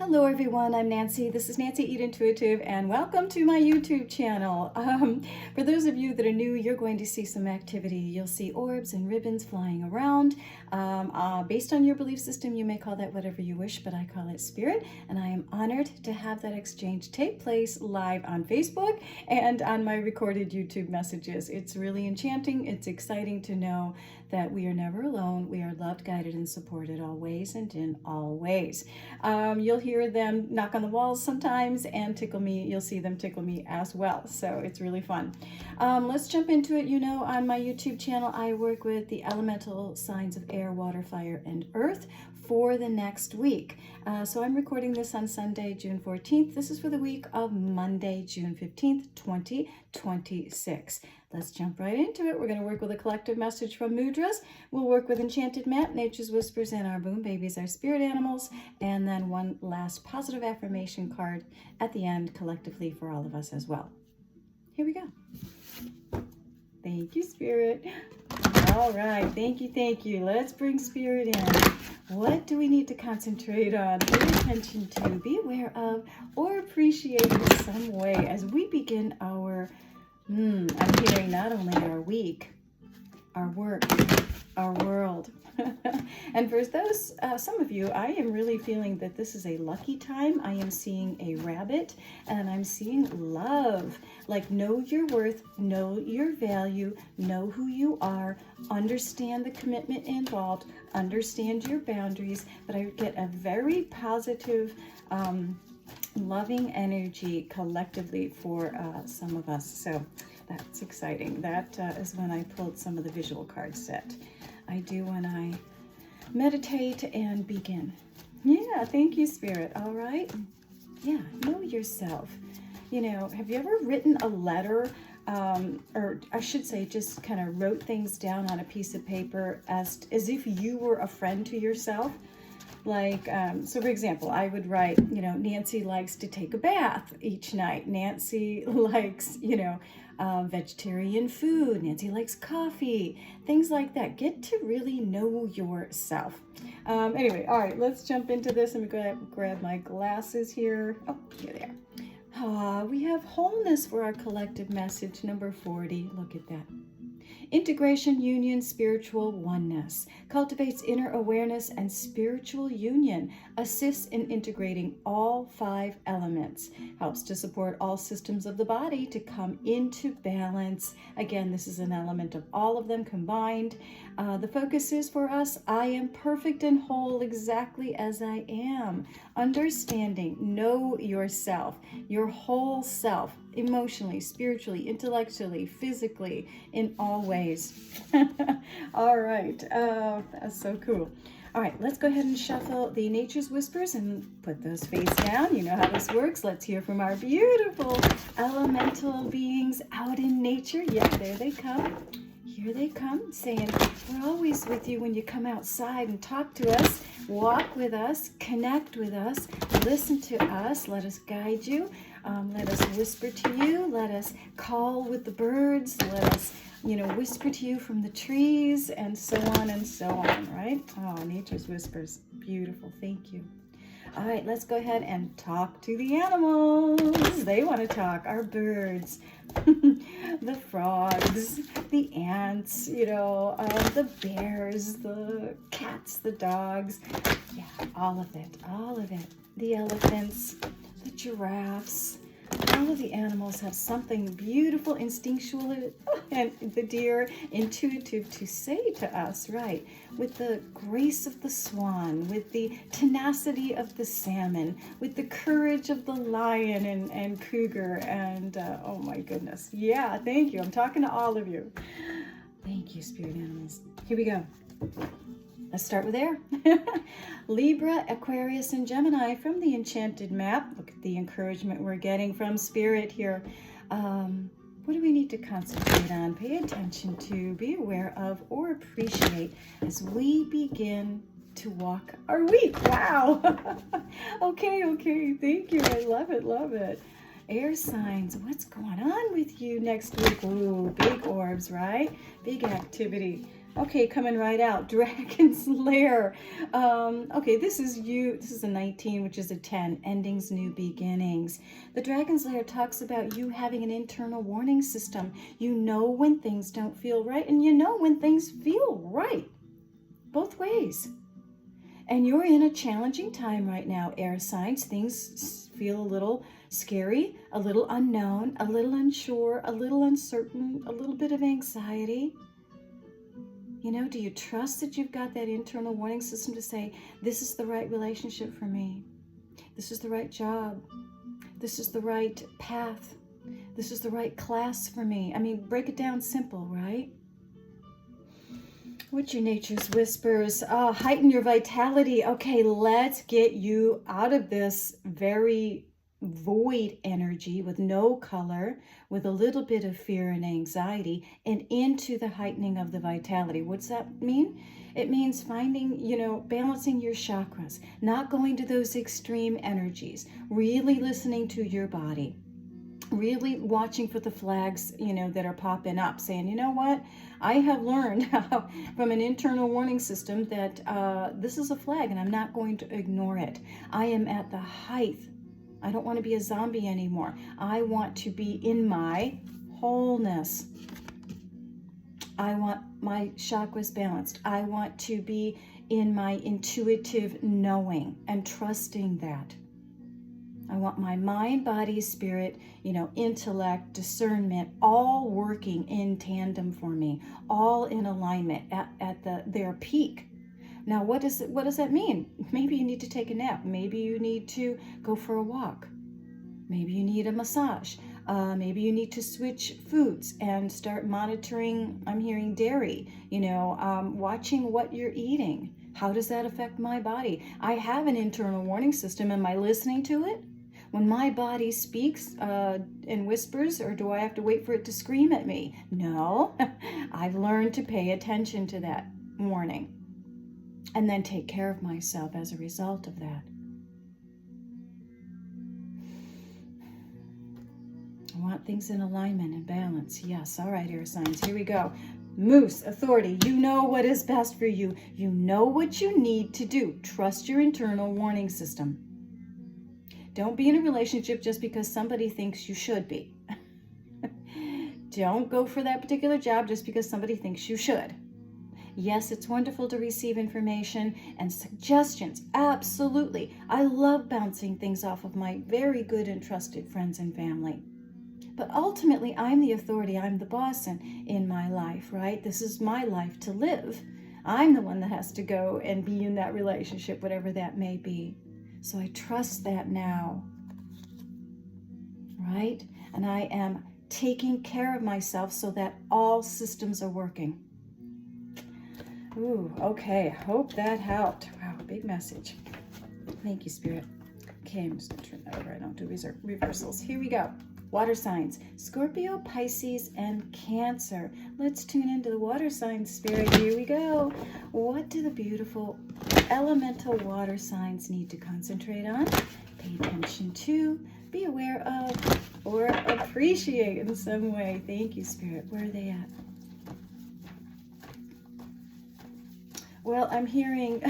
Hello everyone, I'm Nancy. This is Nancy Eat Intuitive and welcome to my YouTube channel. For those of you that are new, you're going to see some activity. You'll see orbs and ribbons flying around. Based on your belief system, you may call that whatever you wish, but I call it spirit. And I am honored to have that exchange take place live on Facebook and on my recorded YouTube messages. It's really enchanting. It's exciting to know that we are never alone. We are loved, guided, and supported always and in all ways. You'll hear them knock on the walls sometimes and tickle me. You'll see them tickle me as well. So it's really fun. Let's jump into it. You know, on my YouTube channel, I work with the elemental signs of air, water, fire, and earth for the next week. So I'm recording this on Sunday, June 14th. This is for the week of Monday, June 15th, 2026. Let's jump right into it. We're going to work with a collective message from mudras. We'll work with Enchanted Map, Nature's Whispers, and our Boom Babies, our spirit animals, and then one last positive affirmation card at the end collectively for all of us as well. Here we go. Thank you, Spirit. All right, thank you, thank you. Let's bring Spirit in. What do we need to concentrate on, pay attention to, be aware of, or appreciate in some way as we begin our I'm hearing not only our week, our work, our world. And for those, some of you, I am really feeling that this is a lucky time. I am seeing a rabbit and I'm seeing love. Like, know your worth, know your value, know who you are, understand the commitment involved, understand your boundaries. But I get a very positive, loving energy collectively for some of us. So that's exciting. That is when I pulled some of the visual card set. I do when I meditate and begin. Yeah, thank you, Spirit. All right. Yeah, know yourself. You know, have you ever written a letter, or I should say just kind of wrote things down on a piece of paper as if you were a friend to yourself? Like, so for example, I would write, you know, Nancy likes to take a bath each night. Nancy likes, you know, vegetarian food. Nancy likes coffee, things like that. Get to really know yourself. Anyway, all right, let's jump into this. I'm going to grab my glasses here. Oh, here they are. We have wholeness for our collective message, number 40. Look at that. Integration, union, spiritual oneness. Cultivates inner awareness and spiritual union. Assists in integrating all 5 elements. Helps to support all systems of the body to come into balance. Again, this is an element of all of them combined. The focus is for us, I am perfect and whole exactly as I am. Understanding, know yourself, your whole self, emotionally, spiritually, intellectually, physically, in all ways. All right, that's so cool. All right, let's go ahead and shuffle the Nature's Whispers and put those face down. You know how this works. Let's hear from our beautiful elemental beings out in nature. Yeah, there they come. Here they come, saying, we're always with you when you come outside and talk to us, walk with us, connect with us, listen to us, let us guide you, let us whisper to you, let us call with the birds, let us, you know, whisper to you from the trees, and so on, right? Oh, Nature's Whispers. Beautiful. Thank you. All right, let's go ahead and talk to the animals. They want to talk. Our birds, the frogs, the ants, you know, the bears, the cats, the dogs. Yeah, all of it, all of it. The elephants, the giraffes. All of the animals have something beautiful, instinctual, and the deer, intuitive to say to us, right? With the grace of the swan, with the tenacity of the salmon, with the courage of the lion and cougar, and oh my goodness. Yeah, thank you. I'm talking to all of you. Thank you, spirit animals. Here we go. Let's start with air. Libra, Aquarius, and Gemini from the Enchanted Map. Look at the encouragement we're getting from Spirit here. What do we need to concentrate on, pay attention to, be aware of, or appreciate as we begin to walk our week? Wow. Okay. Thank you. I love it. Air signs, what's going on with you next week? Ooh, big orbs, right? Big activity. Okay, coming right out. Dragon's Lair. Okay, this is you. This is a 19, which is a 10. Endings, new beginnings. The Dragon's Lair talks about you having an internal warning system. You know when things don't feel right, and you know when things feel right. Both ways. And you're in a challenging time right now, air signs. Things feel a little scary, a little unknown, a little unsure, a little uncertain, a little bit of anxiety. You know, do you trust that you've got that internal warning system to say, this is the right relationship for me. This is the right job. This is the right path. This is the right class for me. I mean, break it down simple, right? What's your nature's whispers? Heighten your vitality. Okay, let's get you out of this very void energy with no color, with a little bit of fear and anxiety, and into the heightening of the vitality. What's that mean? It means finding, balancing your chakras, not going to those extreme energies, really listening to your body, really watching for the flags, that are popping up, saying, you know what? I have learned from an internal warning system that this is a flag and I'm not going to ignore it. I am at the height. I don't want to be a zombie anymore. I want to be in my wholeness. I want my chakras balanced. I want to be in my intuitive knowing and trusting that. I want my mind, body, spirit, intellect, discernment, all working in tandem for me, all in alignment at their peak. Now, what does that mean? Maybe you need to take a nap. Maybe you need to go for a walk. Maybe you need a massage. Maybe you need to switch foods and start monitoring, I'm hearing dairy, watching what you're eating. How does that affect my body? I have an internal warning system. Am I listening to it? When my body speaks and whispers, or do I have to wait for it to scream at me? No, I've learned to pay attention to that warning and then take care of myself as a result of that. I want things in alignment and balance. Yes, all right, air signs, here we go. Moose, authority, you know what is best for you. You know what you need to do. Trust your internal warning system. Don't be in a relationship just because somebody thinks you should be. Don't go for that particular job just because somebody thinks you should. Yes, it's wonderful to receive information and suggestions. Absolutely. I love bouncing things off of my very good and trusted friends and family. But ultimately, I'm the authority. I'm the boss in my life, right? This is my life to live. I'm the one that has to go and be in that relationship, whatever that may be. So I trust that now, right? And I am taking care of myself so that all systems are working. Ooh, okay. Hope that helped. Wow, big message. Thank you, Spirit. Okay, I'm just going to turn that over. I don't do reversals. Here we go. Water signs, Scorpio, Pisces, and Cancer. Let's tune into the water signs, Spirit. Here we go. What do the beautiful elemental water signs need to concentrate on, pay attention to, be aware of, or appreciate in some way? Thank you, Spirit. Where are they at? Well, I'm hearing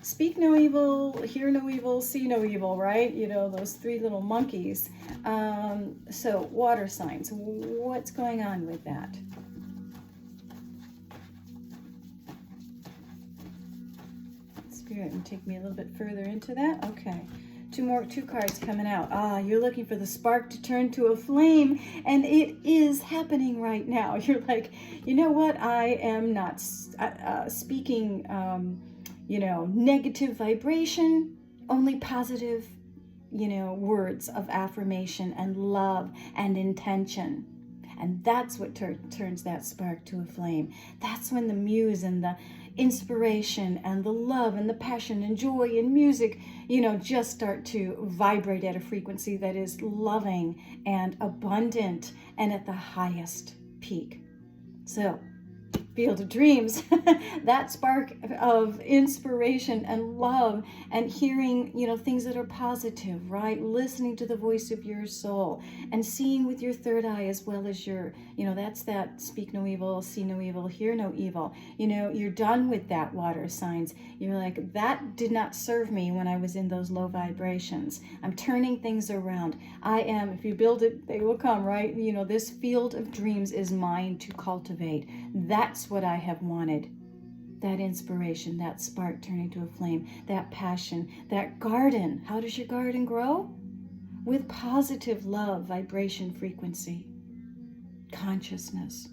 speak no evil, hear no evil, see no evil, right? Those three little monkeys. So water signs, what's going on with that? Spirit, and take me a little bit further into that. Okay. Two cards coming out. You're looking for the spark to turn to a flame, and it is happening right now. You're like, you know what? I am not speaking, negative vibration, only positive, words of affirmation and love and intention. And that's what turns that spark to a flame. That's when the muse and the inspiration and the love and the passion and joy and music, just start to vibrate at a frequency that is loving and abundant and at the highest peak. So field of dreams, that spark of inspiration and love and hearing, things that are positive, right? Listening to the voice of your soul and seeing with your third eye as well as your, that's that speak no evil, see no evil, hear no evil. You're done with that, water signs. You're like, that did not serve me when I was in those low vibrations. I'm turning things around. I am, if you build it, they will come, right? This field of dreams is mine to cultivate. That's what I have wanted. That inspiration, that spark turning to a flame, that passion, that garden. How does your garden grow? With positive love, vibration, frequency, consciousness.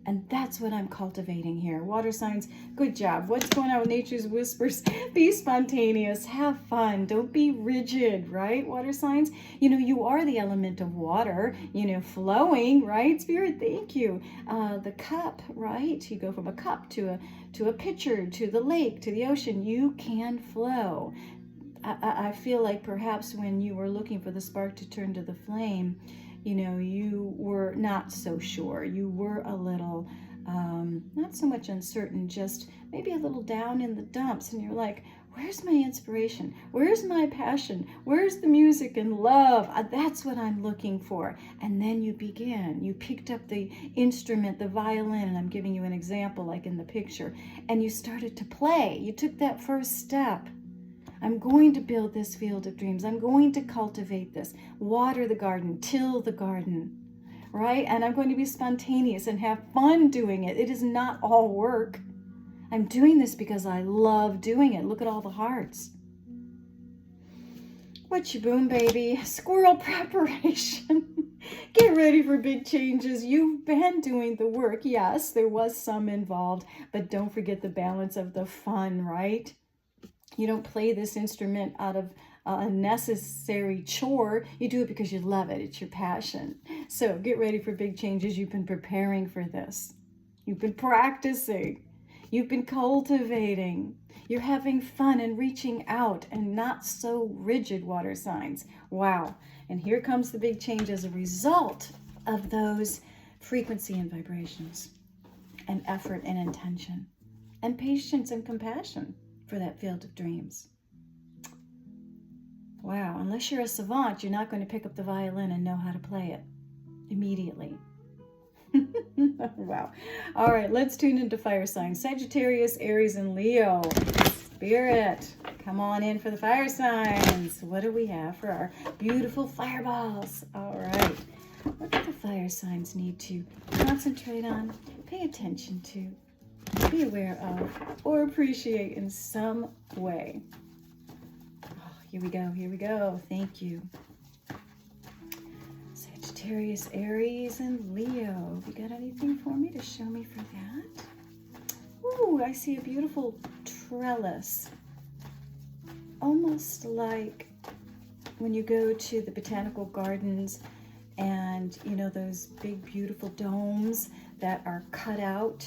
And that's what I'm cultivating here. Water signs, good job. What's going on with nature's whispers? Be spontaneous, have fun, don't be rigid, right? Water signs, you are the element of water, flowing, right? Spirit, thank you. The cup, right? You go from a cup to a pitcher, to the lake, to the ocean. You can flow. I feel like perhaps when you were looking for the spark to turn to the flame, you were not so sure. You were a little, not so much uncertain, just maybe a little down in the dumps. And you're like, where's my inspiration? Where's my passion? Where's the music and love? That's what I'm looking for. And then you begin. You picked up the instrument, the violin, and I'm giving you an example like in the picture, and you started to play. You took that first step. I'm going to build this field of dreams. I'm going to cultivate this, water the garden, till the garden, right? And I'm going to be spontaneous and have fun doing it. It is not all work. I'm doing this because I love doing it. Look at all the hearts. What you boom, baby? Squirrel preparation. Get ready for big changes. You've been doing the work. Yes, there was some involved, but don't forget the balance of the fun, right? You don't play this instrument out of a necessary chore. You do it because you love it. It's your passion. So get ready for big changes. You've been preparing for this. You've been practicing. You've been cultivating. You're having fun and reaching out and not so rigid, water signs. Wow. And here comes the big change as a result of those frequency and vibrations and effort and intention and patience and compassion for that field of dreams. Wow, unless you're a savant, you're not going to pick up the violin and know how to play it immediately. Wow. All right, let's tune into fire signs. Sagittarius, Aries, and Leo. Spirit, come on in for the fire signs. What do we have for our beautiful fireballs? All right. What do the fire signs need to concentrate on, pay attention to, be aware of, or appreciate in some way? Oh, here we go. Thank you. Sagittarius, Aries, and Leo. You got anything for me to show me for that? Ooh, I see a beautiful trellis. Almost like when you go to the botanical gardens and, those big, beautiful domes that are cut out,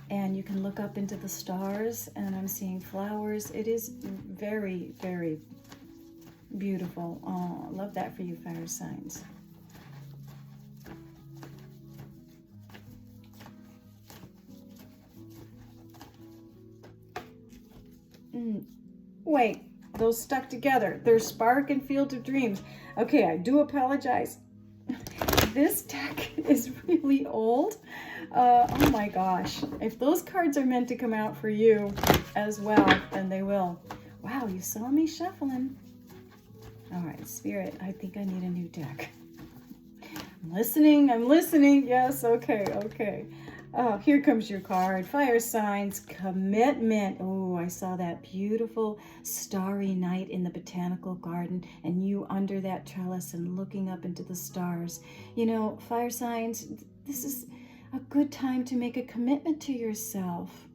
and you can look up into the stars, and I'm seeing flowers. It is very, very beautiful. Oh, I love that for you, fire signs. Wait, those stuck together. They're spark and field of dreams. Okay, I do apologize. This deck is really old. Oh my gosh. If those cards are meant to come out for you as well, then they will. Wow, you saw me shuffling. All right, Spirit, I think I need a new deck. I'm listening. Yes, okay. Oh, here comes your card. Fire signs, commitment. Oh, I saw that beautiful starry night in the botanical garden and you under that trellis and looking up into the stars. Fire signs, this is a good time to make a commitment to yourself,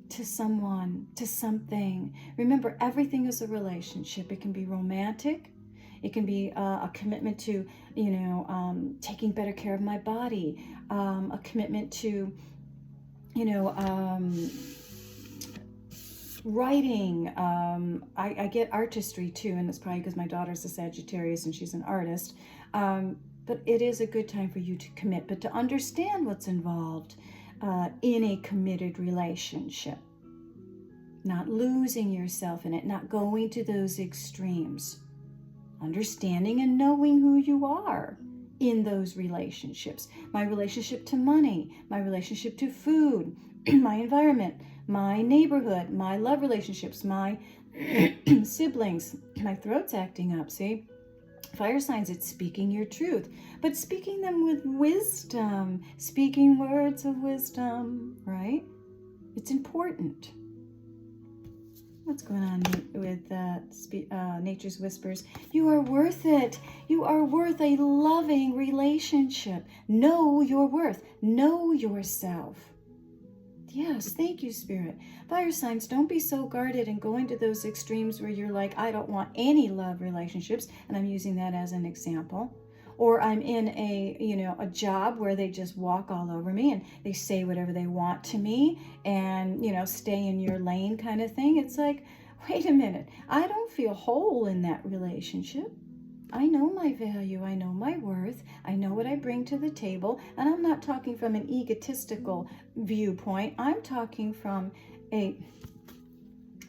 to someone, to something. Remember, everything is a relationship. It can be romantic. It can be a commitment to, taking better care of my body, a commitment to, writing. I get artistry too, and it's probably because my daughter's a Sagittarius and she's an artist. But it is a good time for you to commit, but to understand what's involved. in a committed relationship. Not losing yourself in it, not going to those extremes. Understanding and knowing who you are in those relationships. My relationship to money, my relationship to food, my environment, my neighborhood, my love relationships, my siblings. My throat's acting up, see? Fire signs, it's speaking your truth, but speaking them with wisdom, speaking words of wisdom, right? It's important. What's going on with Nature's Whispers? You are worth it. You are worth a loving relationship. Know your worth. Know yourself. Yes, thank you, Spirit. Fire signs, don't be so guarded and going to those extremes where you're like, I don't want any love relationships, and I'm using that as an example. Or I'm in a job where they just walk all over me and they say whatever they want to me and, stay in your lane kind of thing. It's like, wait a minute, I don't feel whole in that relationship. I know my value, I know my worth, I know what I bring to the table, and I'm not talking from an egotistical viewpoint. I'm talking from an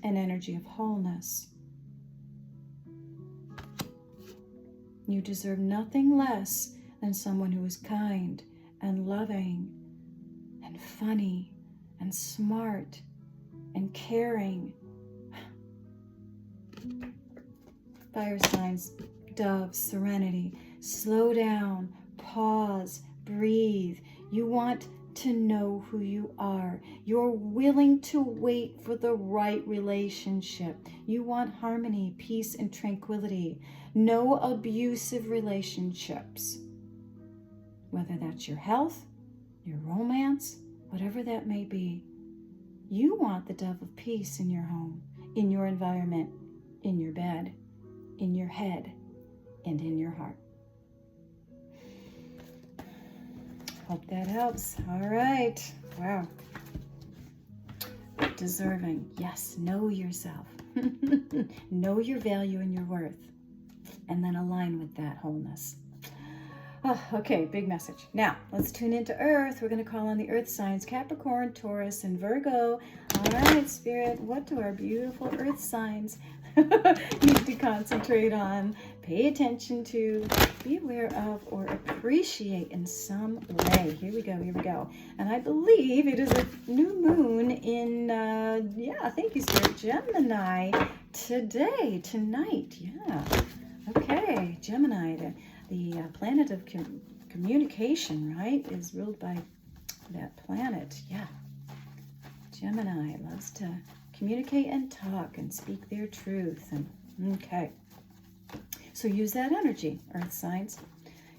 energy of wholeness. You deserve nothing less than someone who is kind and loving and funny and smart and caring. Fire signs, doves, serenity. Slow down, pause, breathe. You want to know who you are. You're willing to wait for the right relationship. You want harmony, peace, and tranquility. No abusive relationships. Whether that's your health, your romance, whatever that may be. You want the dove of peace in your home, in your environment, in your bed, in your head, and in your heart. Hope that helps. All right. Wow. Deserving. Yes. Know yourself. Know your value and your worth. And then align with that wholeness. Oh, okay. Big message. Now, let's tune into Earth. We're going to call on the Earth signs, Capricorn, Taurus, and Virgo. All right, Spirit. What do our beautiful Earth signs need to concentrate on, pay attention to, be aware of, or appreciate in some way? Here we go. And I believe it is a new moon in, thank you, Spirit, Gemini tonight. Yeah. Okay, Gemini, the planet of communication, right, is ruled by that planet. Yeah. Gemini loves to communicate and talk and speak their truth. And okay, so use that energy, Earth signs,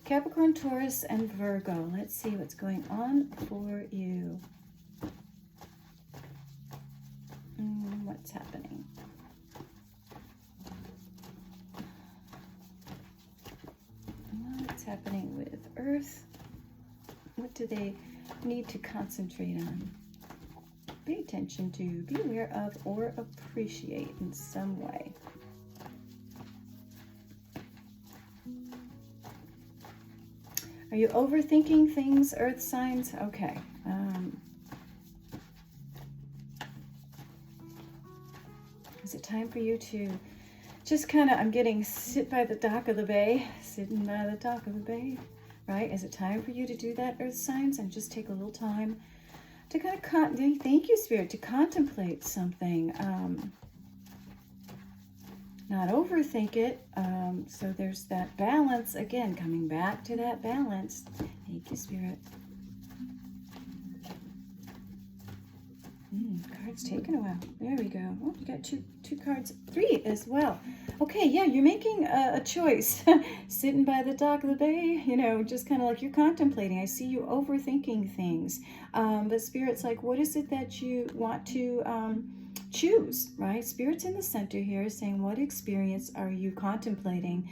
Capricorn, Taurus, and Virgo. Let's see what's going on for you. What's happening? What's happening with Earth? What do they need to concentrate on? Pay attention to, be aware of, or appreciate in some way. Are you overthinking things, Earth signs? Okay. Is it time for you to just kind of, I'm getting sitting by the dock of the bay, right? Is it time for you to do that, Earth signs, and just take a little time to kind of, thank you, Spirit, to contemplate something, not overthink it. So there's that balance, again, coming back to that balance. Thank you, Spirit. Cards taking a while. There we go. Oh, you got two cards, 3 as well. Okay, yeah, you're making a choice. Sitting by the dock of the bay, just kind of like you're contemplating. I see you overthinking things. But Spirit's like, what is it that you want to choose, right? Spirit's in the center here saying, what experience are you contemplating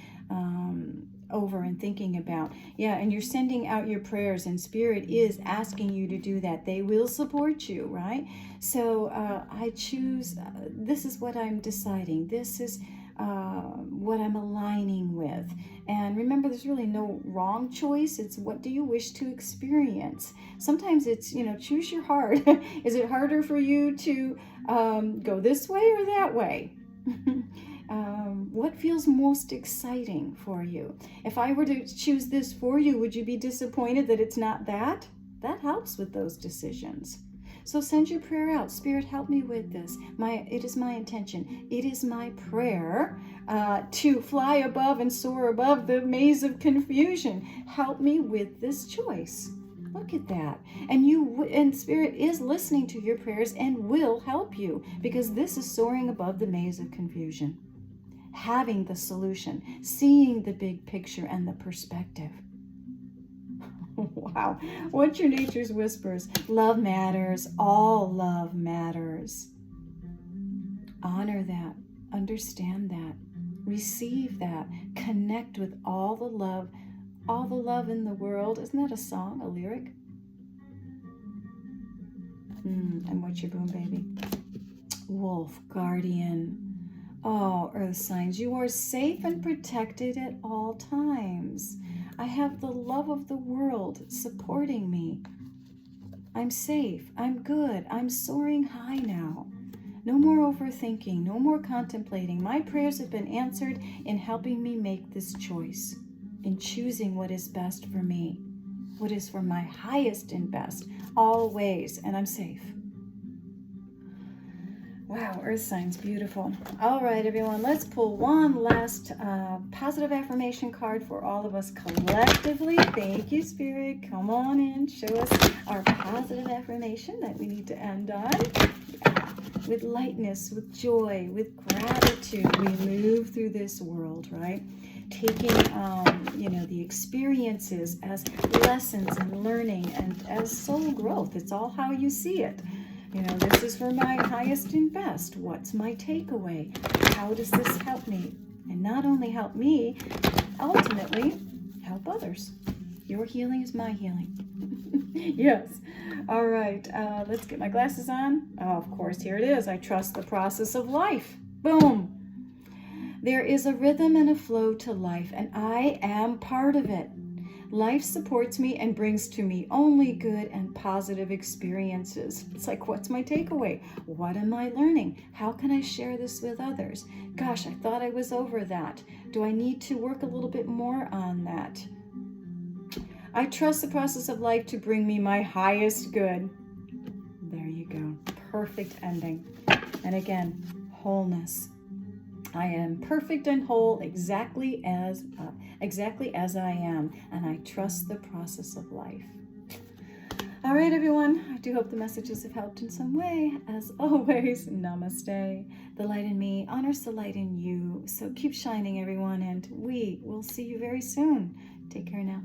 over and thinking about? Yeah, and you're sending out your prayers, and Spirit is asking you to do that. They will support you, right? So I choose, this is what I'm deciding. This is what I'm aligning with. And remember, there's really no wrong choice. It's what do you wish to experience? Sometimes it's, choose your heart. Is it harder for you to go this way or that way? What feels most exciting for you? If I were to choose this for you, would you be disappointed that it's not that? That helps with those decisions. So send your prayer out. Spirit, help me with this. It is my intention. It is my prayer to fly above and soar above the maze of confusion. Help me with this choice. Look at that. And Spirit is listening to your prayers and will help you, because this is soaring above the maze of confusion. Having the solution, seeing the big picture and the perspective. Wow. What's your nature's whispers? Love matters. All love matters. Honor that. Understand that. Receive that. Connect with all the love in the world. Isn't that a song, a lyric? And what's your boom, baby? Wolf, guardian. Oh, earth signs, you are safe and protected at all times. I have the love of the world supporting me. I'm safe. I'm good. I'm soaring high now. No more overthinking. No more contemplating. My prayers have been answered in helping me make this choice, in choosing what is best for me, what is for my highest and best, always, and I'm safe. Wow, earth signs, beautiful. All right, everyone, let's pull one last positive affirmation card for all of us collectively. Thank you, Spirit. Come on in, show us our positive affirmation that we need to end on. With lightness, with joy, with gratitude, we move through this world, right? Taking, the experiences as lessons and learning and as soul growth. It's all how you see it. This is for my highest and best. What's my takeaway? How does this help me? And not only help me, ultimately help others. Your healing is my healing. Yes. All right. Let's get my glasses on. Oh, of course, here it is. I trust the process of life. Boom. There is a rhythm and a flow to life, and I am part of it. Life supports me and brings to me only good and positive experiences. It's like, what's my takeaway? What am I learning? How can I share this with others? Gosh, I thought I was over that. Do I need to work a little bit more on that? I trust the process of life to bring me my highest good. There you go. Perfect ending. And again, wholeness. I am perfect and whole exactly as I am, and I trust the process of life. All right, everyone. I do hope the messages have helped in some way. As always, namaste. The light in me honors the light in you. So keep shining, everyone, and we will see you very soon. Take care now.